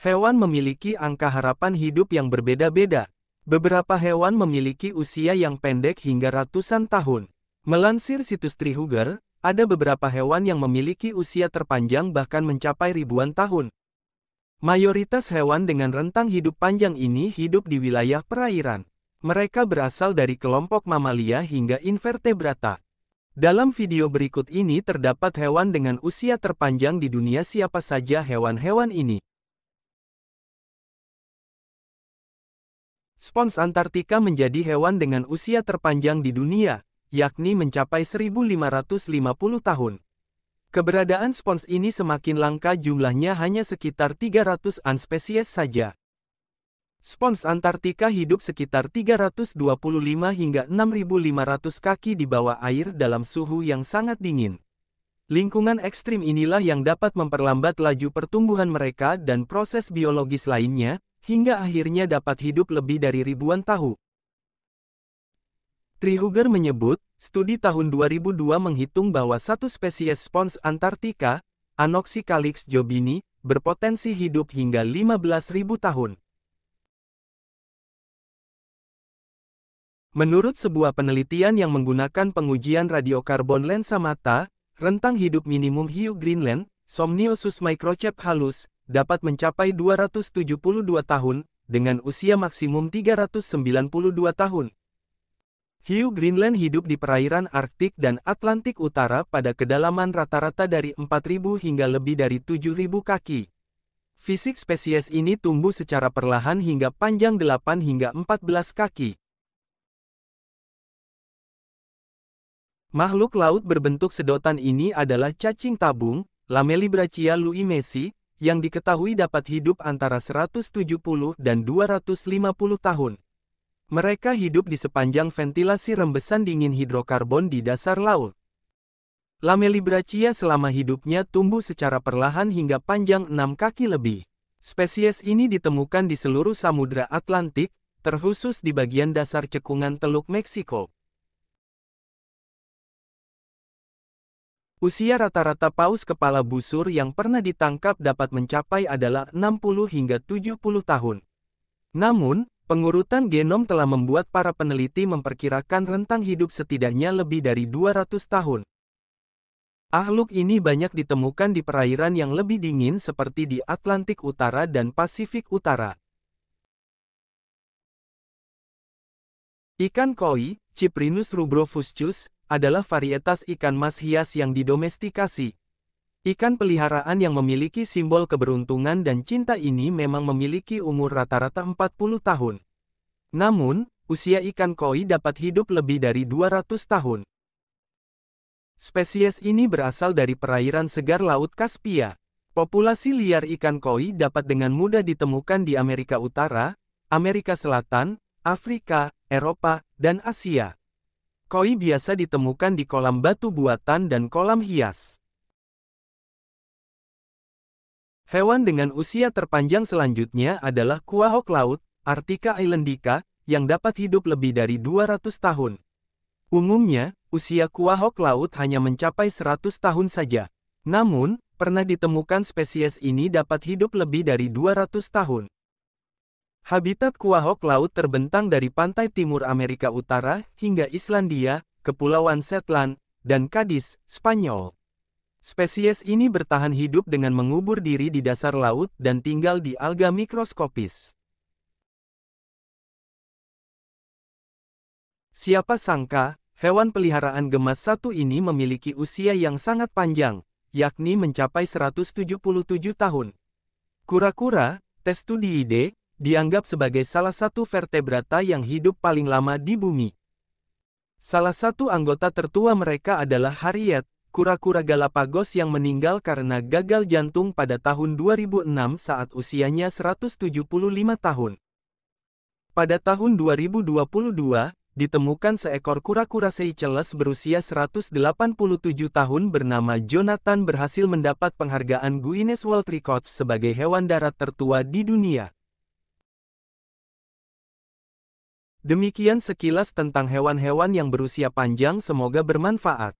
Hewan memiliki angka harapan hidup yang berbeda-beda. Beberapa hewan memiliki usia yang pendek hingga ratusan tahun. Melansir situs Treehugger, ada beberapa hewan yang memiliki usia terpanjang bahkan mencapai ribuan tahun. Mayoritas hewan dengan rentang hidup panjang ini hidup di wilayah perairan. Mereka berasal dari kelompok mamalia hingga invertebrata. Dalam video berikut ini terdapat hewan dengan usia terpanjang di dunia. Siapa saja hewan-hewan ini? Spons Antartika menjadi hewan dengan usia terpanjang di dunia, yakni mencapai 1550 tahun. Keberadaan spons ini semakin langka, jumlahnya hanya sekitar 300-an spesies saja. Spons Antartika hidup sekitar 325 hingga 6.500 kaki di bawah air dalam suhu yang sangat dingin. Lingkungan ekstrim inilah yang dapat memperlambat laju pertumbuhan mereka dan proses biologis lainnya, hingga akhirnya dapat hidup lebih dari ribuan tahun. Treehugger menyebut, studi tahun 2002 menghitung bahwa satu spesies spons Antartika, Anoxycalyx jobini, berpotensi hidup hingga 15.000 tahun. Menurut sebuah penelitian yang menggunakan pengujian radiokarbon lensa mata, rentang hidup minimum hiu Greenland, Somniosus microcephalus, dapat mencapai 272 tahun, dengan usia maksimum 392 tahun. Hiu Greenland hidup di perairan Arktik dan Atlantik Utara pada kedalaman rata-rata dari 4.000 hingga lebih dari 7.000 kaki. Fisik spesies ini tumbuh secara perlahan hingga panjang 8 hingga 14 kaki. Makhluk laut berbentuk sedotan ini adalah cacing tabung, Lamelibrachia luimesi, yang diketahui dapat hidup antara 170 dan 250 tahun. Mereka hidup di sepanjang ventilasi rembesan dingin hidrokarbon di dasar laut. Lamelibrachia selama hidupnya tumbuh secara perlahan hingga panjang 6 kaki lebih. Spesies ini ditemukan di seluruh Samudra Atlantik, terkhusus di bagian dasar cekungan Teluk Meksiko. Usia rata-rata paus kepala busur yang pernah ditangkap dapat mencapai adalah 60 hingga 70 tahun. Namun, pengurutan genom telah membuat para peneliti memperkirakan rentang hidup setidaknya lebih dari 200 tahun. Makhluk ini banyak ditemukan di perairan yang lebih dingin seperti di Atlantik Utara dan Pasifik Utara. Ikan koi, Cyprinus rubrofuscus, adalah varietas ikan mas hias yang didomestikasi. Ikan peliharaan yang memiliki simbol keberuntungan dan cinta ini memang memiliki umur rata-rata 40 tahun. Namun, usia ikan koi dapat hidup lebih dari 200 tahun. Spesies ini berasal dari perairan segar Laut Kaspia. Populasi liar ikan koi dapat dengan mudah ditemukan di Amerika Utara, Amerika Selatan, Afrika, Eropa, dan Asia. Koi biasa ditemukan di kolam batu buatan dan kolam hias. Hewan dengan usia terpanjang selanjutnya adalah kuahok laut, Arctica islandica, yang dapat hidup lebih dari 200 tahun. Umumnya, usia kuahok laut hanya mencapai 100 tahun saja. Namun, pernah ditemukan spesies ini dapat hidup lebih dari 200 tahun. Habitat kuahok laut terbentang dari pantai timur Amerika Utara hingga Islandia, Kepulauan Shetland, dan Cadiz, Spanyol. Spesies ini bertahan hidup dengan mengubur diri di dasar laut dan tinggal di alga mikroskopis. Siapa sangka, hewan peliharaan gemas satu ini memiliki usia yang sangat panjang, yakni mencapai 177 tahun. Kura-kura, Testudiidae, dianggap sebagai salah satu vertebrata yang hidup paling lama di bumi. Salah satu anggota tertua mereka adalah Harriet, kura-kura Galapagos yang meninggal karena gagal jantung pada tahun 2006 saat usianya 175 tahun. Pada tahun 2022, ditemukan seekor kura-kura Seychelles berusia 187 tahun bernama Jonathan berhasil mendapat penghargaan Guinness World Records sebagai hewan darat tertua di dunia. Demikian sekilas tentang hewan-hewan yang berusia panjang, semoga bermanfaat.